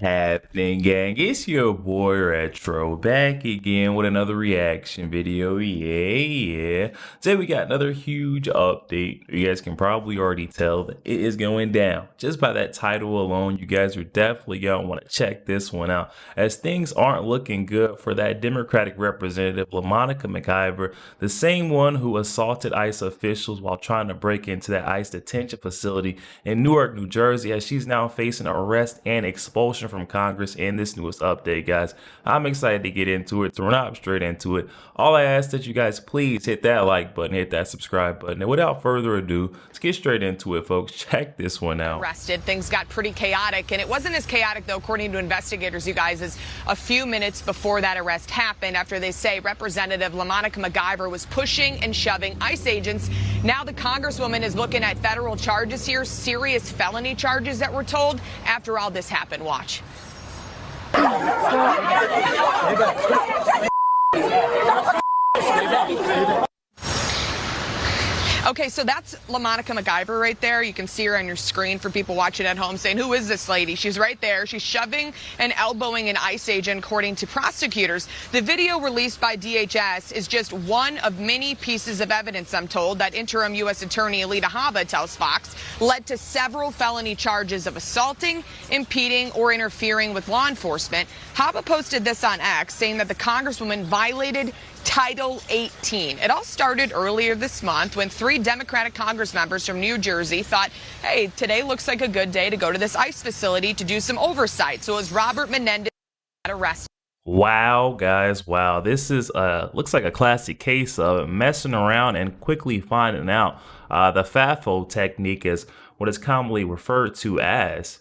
happening, gang? It's your boy Retro back again with another reaction video. Yeah. Today we got another huge update. You guys can probably already tell that it is going down. Just by that title alone, you guys are definitely gonna want to check this one out, as things aren't looking good for that Democratic representative LaMonica McIver, the same one who assaulted ICE officials while trying to break into that ICE detention facility in Newark, New Jersey, as she's now facing arrest and expulsion from Congress in this newest update, guys. I'm excited to get into it, so we're not straight into it. All I ask that you guys please hit that like button, hit that subscribe button, and without further ado, let's get straight into it, folks. Check this one out. Arrested. Things got pretty chaotic, and it wasn't as chaotic, though, according to investigators, you guys, as a few minutes before that arrest happened, after they say Representative LaMonica McIver was pushing and shoving ICE agents. Now the Congresswoman is looking at federal charges here, serious felony charges that we're told, after all this happened. Watch. Okay, so that's LaMonica McIver right there. You can see her on your screen for people watching at home saying, who is this lady? She's right there. She's shoving and elbowing an ICE agent, according to prosecutors. The video released by DHS is just one of many pieces of evidence, I'm told, that interim U.S. Attorney Alita Habba tells Fox led to several felony charges of assaulting, impeding, or interfering with law enforcement. Habba posted this on X, saying that the Congresswoman violated Title 18. It all started earlier this month when 3 Democratic Congress members from New Jersey thought, hey, today looks like a good day to go to this ICE facility to do some oversight. So as Robert Menendez got arrested. Wow, guys, wow. This is looks like a classic case of messing around and quickly finding out. The FAFO technique is what is commonly referred to as.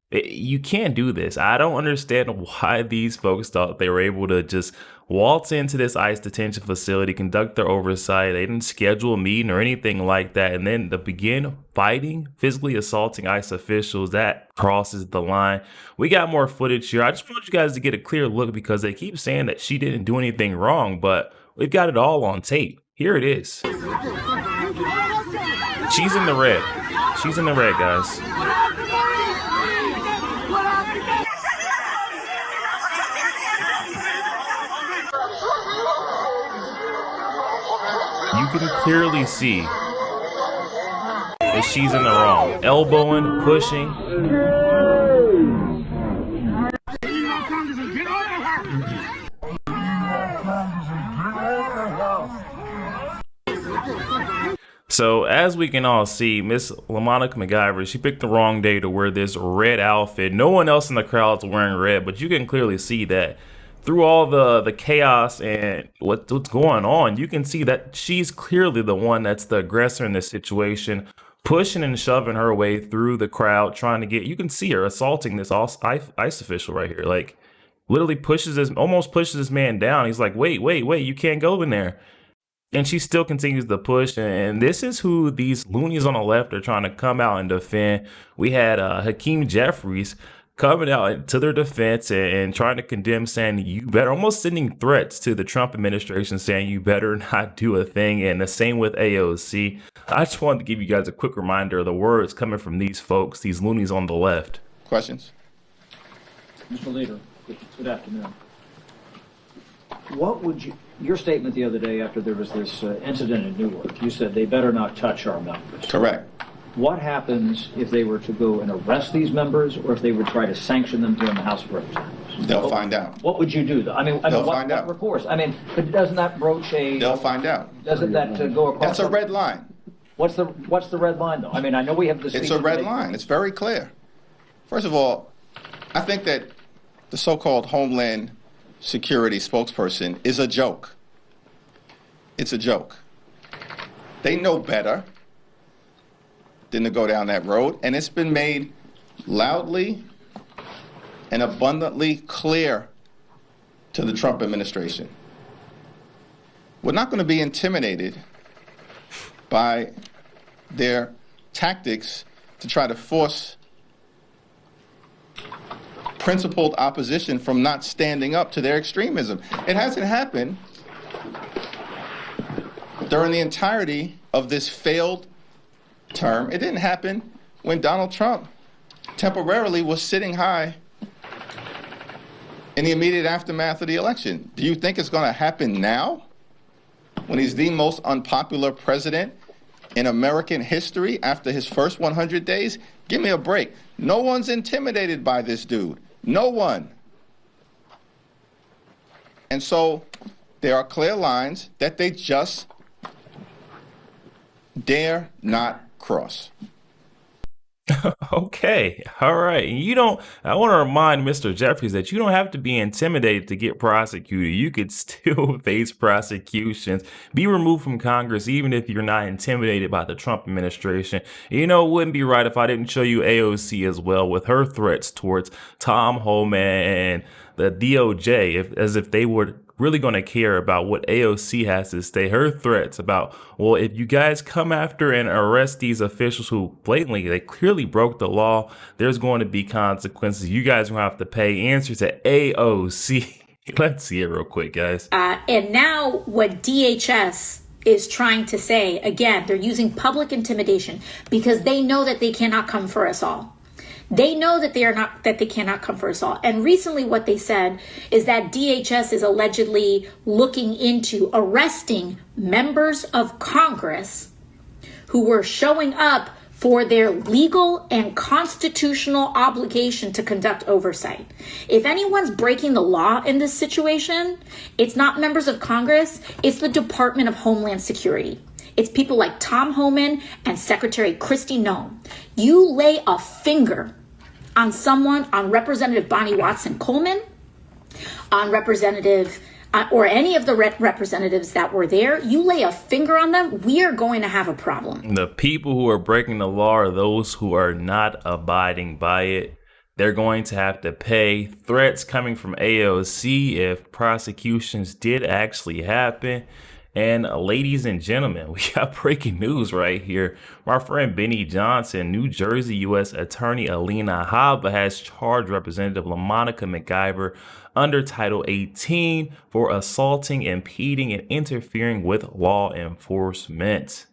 You can't do this. I don't understand why these folks thought they were able to just waltz into this ICE detention facility, conduct their oversight. They didn't schedule a meeting or anything like that. And then to begin fighting, physically assaulting ICE officials, that crosses the line. We got more footage here. I just want you guys to get a clear look, because they keep saying that she didn't do anything wrong, but we've got it all on tape. Here it is. She's in the red. She's in the red, guys. You can clearly see that she's in the wrong. Elbowing, pushing. So as we can all see, Miss LaMonica McIver, she picked the wrong day to wear this red outfit. No one else in the crowd's wearing red, but you can clearly see that through all the chaos and what's going on, you can see that she's clearly the one that's the aggressor in this situation, pushing and shoving her way through the crowd, trying to get, you can see her assaulting this ICE official right here, like literally almost pushes this man down. He's like, wait, you can't go in there. And she still continues to push, and this is who these loonies on the left are trying to come out and defend. We had Hakeem Jeffries coming out to their defense and trying to condemn, saying you better, almost sending threats to the Trump administration, saying you better not do a thing. And the same with AOC. I just wanted to give you guys a quick reminder of the words coming from these folks, these loonies on the left. Questions? Mr. Leader, good afternoon. What would your statement the other day after there was this incident in Newark, you said they better not touch our members. Correct. What happens if they were to go and arrest these members, or if they would try to sanction them here in the House of Representatives? They'll find out. What would you do? They'll find out. What recourse? But doesn't that broach a... They'll find out. Doesn't that go across... That's a red line. What's the red line, though? I know we have this... It's a red line. It's very clear. First of all, I think that the so-called Homeland Security spokesperson is a joke. It's a joke. They know better than to go down that road, and it's been made loudly and abundantly clear to the Trump administration. We're not going to be intimidated by their tactics to try to force principled opposition from not standing up to their extremism. It hasn't happened during the entirety of this failed term. It didn't happen when Donald Trump temporarily was sitting high in the immediate aftermath of the election. Do you think it's going to happen now, when he's the most unpopular president in American history after his first 100 days? Give me a break. No one's intimidated by this dude. No one. And so there are clear lines that they just dare not cross. Okay. All right. I want to remind Mr. Jeffries that you don't have to be intimidated to get prosecuted. You could still face prosecutions, be removed from Congress, even if you're not intimidated by the Trump administration. It wouldn't be right if I didn't show you AOC as well, with her threats towards Tom Homan and the DOJ, as if they were really going to care about what AOC has to say. Her threats about, well, if you guys come after and arrest these officials who they clearly broke the law, there's going to be consequences. You guys are going to have to pay. Answer to AOC. Let's see it real quick, guys. And now what DHS is trying to say, again, they're using public intimidation because they know that they cannot come for us all. They know that they cannot come for us all. And recently what they said is that DHS is allegedly looking into arresting members of Congress who were showing up for their legal and constitutional obligation to conduct oversight. If anyone's breaking the law in this situation, it's not members of Congress, it's the Department of Homeland Security. It's people like Tom Homan and Secretary Kristi Noem. You lay a finger on someone, on Representative Bonnie Watson Coleman, on Representative, or any of the representatives that were there, you lay a finger on them, we are going to have a problem. The people who are breaking the law are those who are not abiding by it. They're going to have to pay. Threats coming from AOC if prosecutions did actually happen. And ladies and gentlemen, we got breaking news right here. My friend Benny Johnson, New Jersey U.S. Attorney Alina Habba has charged Representative LaMonica McIver under Title 18 for assaulting, impeding, and interfering with law enforcement.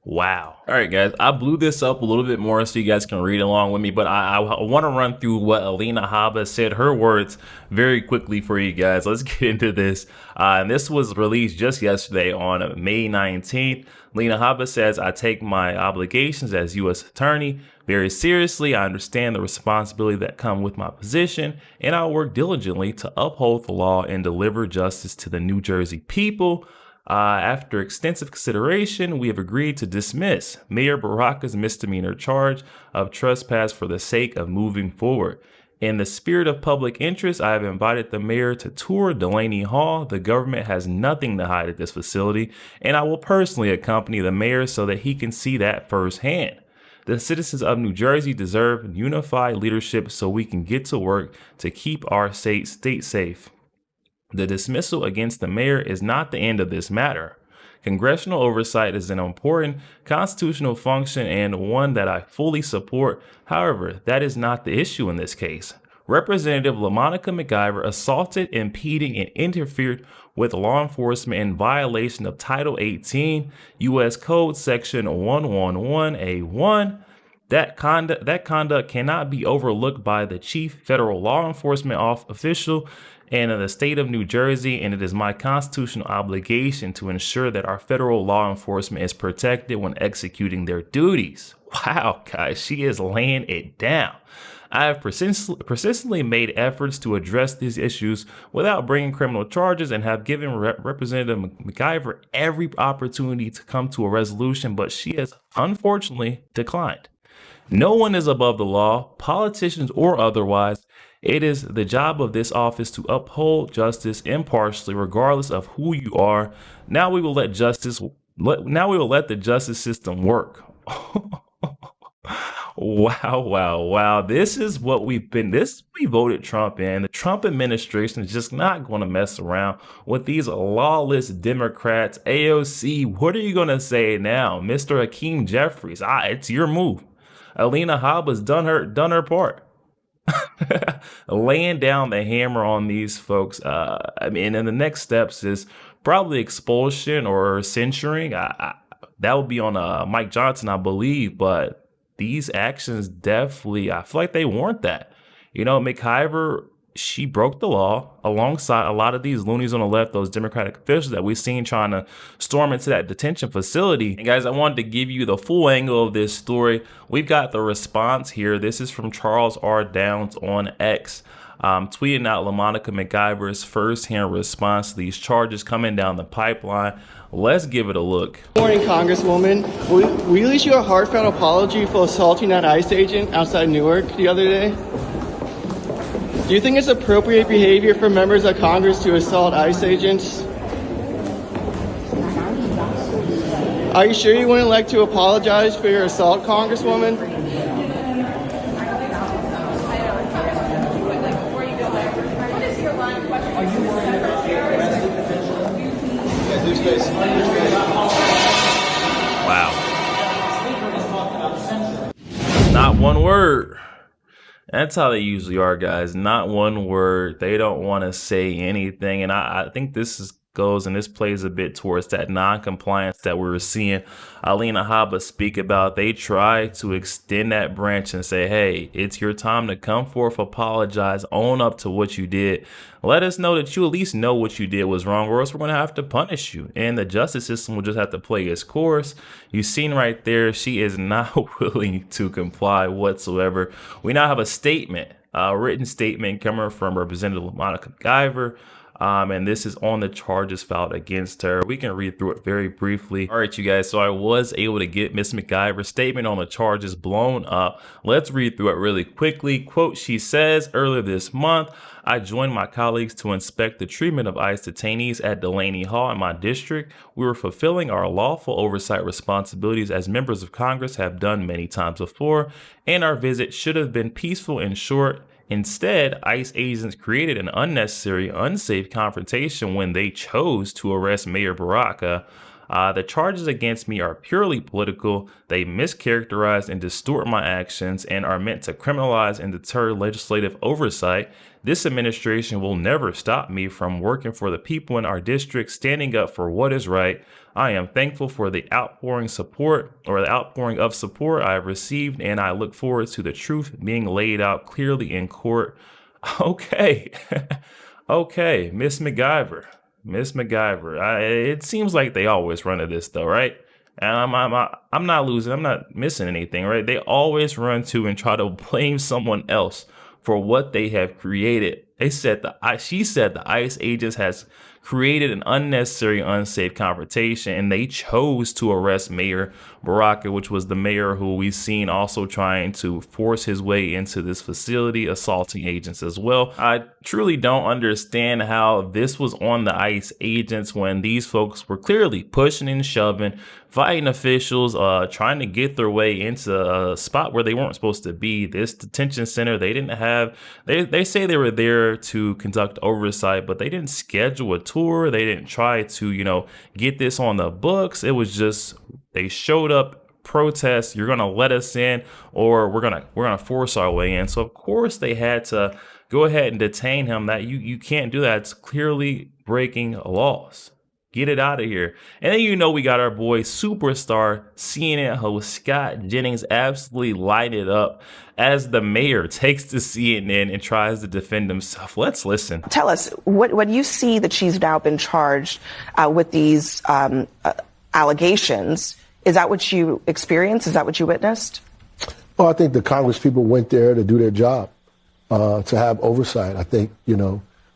Wow. All right, guys, I blew this up a little bit more so you guys can read along with me, but I want to run through what Alina Habba said, her words, very quickly for you guys. Let's get into this. And this was released just yesterday on May 19th. Alina Habba says, I take my obligations as U.S. Attorney very seriously. I understand the responsibility that comes with my position, and I'll work diligently to uphold the law and deliver justice to the New Jersey people. After extensive consideration, we have agreed to dismiss Mayor Baraka's misdemeanor charge of trespass for the sake of moving forward. In the spirit of public interest, I have invited the mayor to tour Delaney Hall. The government has nothing to hide at this facility, and I will personally accompany the mayor so that he can see that firsthand. The citizens of New Jersey deserve unified leadership so we can get to work to keep our state safe. The dismissal against the mayor is not the end of this matter. Congressional oversight is an important constitutional function and one that I fully support. However, that is not the issue in this case. Representative LaMonica McIver assaulted, impeding, and interfered with law enforcement in violation of Title 18 U.S. Code Section 111A1. That conduct cannot be overlooked by the chief federal law enforcement official in the state of New Jersey, and it is my constitutional obligation to ensure that our federal law enforcement is protected when executing their duties. Wow, guys, she is laying it down. I have persistently made efforts to address these issues without bringing criminal charges and have given Representative McIver every opportunity to come to a resolution, but she has unfortunately declined. No one is above the law, politicians or otherwise. It is the job of this office to uphold justice impartially, regardless of who you are. Now we will let the justice system work. Wow. This is what we voted Trump in. The Trump administration is just not going to mess around with these lawless Democrats. AOC, what are you going to say now? Mr. Hakeem Jeffries, it's your move. Alina Habba's done her part. Laying down the hammer on these folks. And the next steps is probably expulsion or censuring. That would be on Mike Johnson, I believe. But these actions definitely, I feel like they warrant that. McIver she broke the law alongside a lot of these loonies on the left, those Democratic officials that we've seen trying to storm into that detention facility. And guys, I wanted to give you the full angle of this story. We've got the response here. This is from Charles R. Downs on X, tweeting out LaMonica McIver's firsthand response to these charges coming down the pipeline. Let's give it a look. Good morning, Congresswoman. Will you issue a heartfelt apology for assaulting that ICE agent outside Newark the other day? Do you think it's appropriate behavior for members of Congress to assault ICE agents? Are you sure you wouldn't like to apologize for your assault, Congresswoman? Wow. Not one word. That's how they usually are, guys. Not one word. They don't want to say anything. And I think this goes and this plays a bit towards that non-compliance that we were seeing Alina Habba speak about. They try to extend that branch and say, hey, it's your time to come forth, apologize, own up to what you did. Let us know that you at least know what you did was wrong, or else we're going to have to punish you. And the justice system will just have to play its course. You've seen right there, she is not willing to comply whatsoever. We now have a statement, a written statement coming from Representative LaMonica McIver. And this is on the charges filed against her. We can read through it very briefly. All right, you guys. So I was able to get Miss McIver's statement on the charges blown up. Let's read through it really quickly. Quote, she says, earlier this month, I joined my colleagues to inspect the treatment of ICE detainees at Delaney Hall in my district. We were fulfilling our lawful oversight responsibilities as members of Congress have done many times before, and our visit should have been peaceful and short. Instead, ICE agents created an unnecessary, unsafe confrontation when they chose to arrest Mayor Baraka. The charges against me are purely political. They mischaracterize and distort my actions and are meant to criminalize and deter legislative oversight. This administration will never stop me from working for the people in our district, standing up for what is right. I am thankful for the outpouring of support I have received, and I look forward to the truth being laid out clearly in court. Okay. Okay, Miss McIver. It seems like they always run to this though, right? And I'm not losing. I'm not missing anything, right? They always run to and try to blame someone else for what they have created. She said the ICE agents has created an unnecessary, unsafe confrontation, and they chose to arrest Mayor Baraka, which was the mayor who we've seen also trying to force his way into this facility, assaulting agents as well. I truly don't understand how this was on the ICE agents when these folks were clearly pushing and shoving, fighting officials, trying to get their way into a spot where they weren't supposed to be. This detention center, they didn't have, they say they were there to conduct oversight, but they didn't schedule a tour. They didn't try to, get this on the books. It was just, they showed up, protest, you're going to let us in, or we're going to force our way in. So of course they had to go ahead and detain him. That you can't do that. It's clearly breaking laws. Get it out of here. And then we got our boy superstar CNN host Scott Jennings absolutely light it up as the mayor takes to CNN and tries to defend himself. Let's listen. Tell us, what you see that she's now been charged with these allegations, is that what you experienced? Is that what you witnessed? Well, I think the Congress people went there to do their job, to have oversight. I think,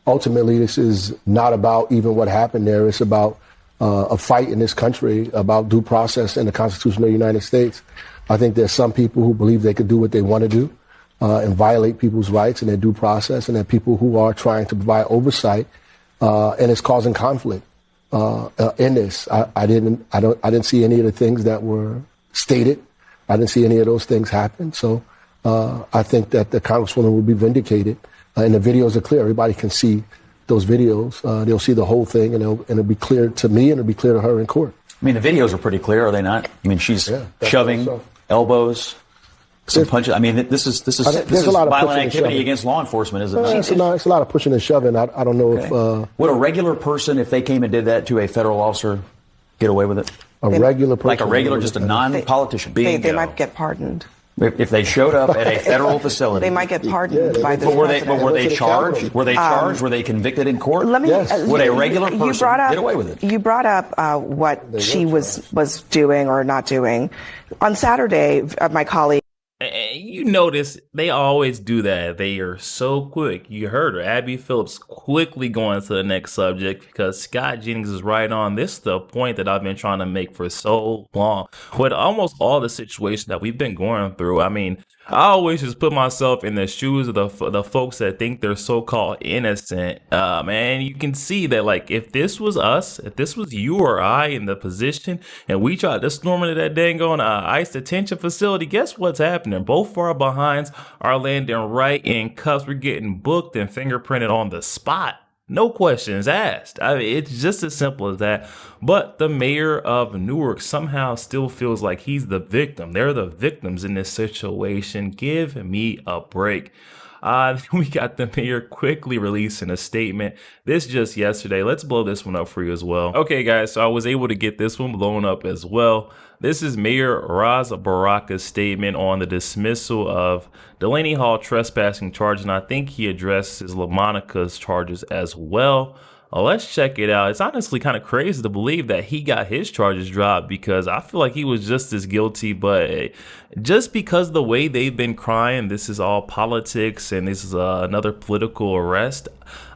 ultimately, this is not about even what happened there. It's about a fight in this country, about due process and the Constitution of the United States. I think there's some people who believe they could do what they want to do and violate people's rights and their due process, and there are people who are trying to provide oversight, and it's causing conflict in this. I didn't see any of the things that were stated. I didn't see any of those things happen. So I think that the Congresswoman will be vindicated. And the videos are clear. Everybody can see those videos. They'll see the whole thing, and it'll be clear to me, and it'll be clear to her in court. I mean, the videos are pretty clear, are they not? I mean, she's shoving, elbows, some punches. I mean, this is a lot of violent activity against law enforcement, is it not? It's a lot of pushing and shoving. I don't know if... Would a regular person, if they came and did that to a federal officer, get away with it? Regular person? Like a regular, just a non-politician. They might get pardoned. If they showed up at a federal facility, they might get pardoned by the president. But were they charged? Were they charged? Were they convicted in court? Let me. Would a regular person get away with it? You brought up what she was doing or not doing. On Saturday, my colleague. You notice they always do that. They are so quick. You heard her, Abby Phillips, quickly going to the next subject because Scott Jennings is right on. This is the point that I've been trying to make for so long. With almost all the situations that we've been going through, I mean, I always just put myself in the shoes of the folks that think they're so-called innocent. And you can see that, like, if this was us, if this was you or I in the position, and we tried to storm into that dang on ICE detention facility, guess what's happening? Both of our behinds are landing right in cuffs. We're getting booked and fingerprinted on the spot. No questions asked. I mean, it's just as simple as that. But the mayor of Newark somehow still feels like he's the victim. They're the victims in this situation. Give me a break. We got the mayor quickly releasing a statement. This just yesterday. Let's blow this one up for you as well. Okay, guys, so I was able to get this one blown up as well. This is Mayor Raz Baraka's statement on the dismissal of Delaney Hall trespassing charge, and I think he addresses LaMonica's charges as well. Let's check it out. It's honestly kind of crazy to believe that he got his charges dropped because I feel like he was just as guilty, but just because the way they've been crying, this is all politics and this is another political arrest.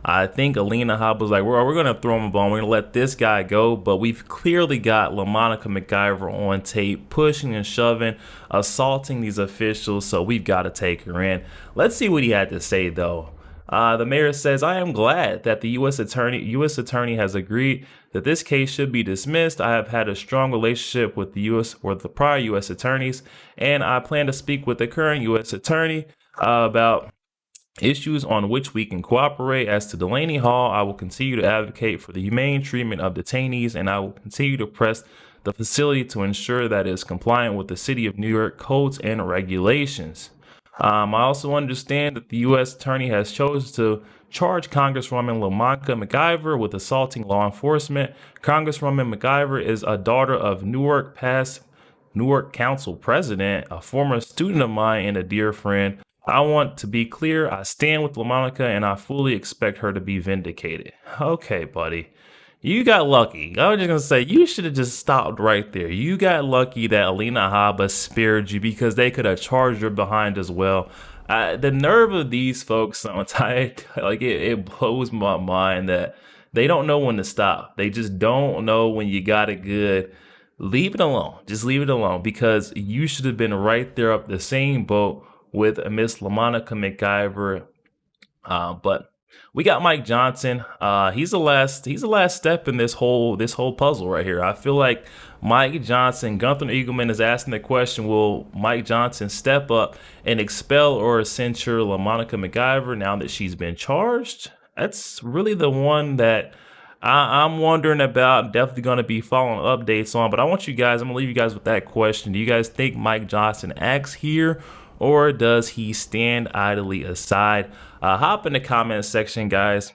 I think Alina Hobb was like, we're going to throw him a bone. We're going to let this guy go. But we've clearly got LaMonica McIver on tape, pushing and shoving, assaulting these officials. So we've got to take her in. Let's see what he had to say, though. The mayor says, I am glad that the U.S. attorney has agreed that this case should be dismissed. I have had a strong relationship with the prior U.S. attorneys, and I plan to speak with the current U.S. attorney about issues on which we can cooperate. As to Delaney Hall, I will continue to advocate for the humane treatment of detainees, and I will continue to press the facility to ensure that it is compliant with the City of New York codes and regulations. I also understand that the U.S. attorney has chosen to charge Congresswoman LaMonica McIver with assaulting law enforcement. Congresswoman McIver is a daughter of Newark past Newark Council president, a former student of mine and a dear friend. I want to be clear, I stand with LaMonica and I fully expect her to be vindicated. Okay, buddy. You got lucky. I was just going to say, you should have just stopped right there. You got lucky that Alina Hobb spared you because they could have charged her behind as well. The nerve of these folks sometimes, like it blows my mind that they don't know when to stop. They just don't know when you got it good. Leave it alone. Just leave it alone because you should have been right there up the same boat with Miss LaMonica McIver. But we got Mike Johnson. He's the last step in this whole puzzle right here. I feel like Mike Johnson, Gunther Eagleman is asking the question, will Mike Johnson step up and expel or censure LaMonica McIver now that she's been charged? That's really the one that I'm wondering about. Definitely going to be following updates on. But I'm going to leave you guys with that question. Do you guys think Mike Johnson acts here, or does he stand idly aside? Hop in the comments section, guys.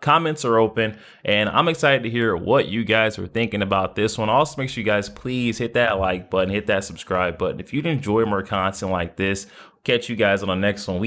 Comments are open, and I'm excited to hear what you guys are thinking about this one. Also, make sure you guys please hit that like button, hit that subscribe button. If you'd enjoy more content like this, catch you guys on the next one.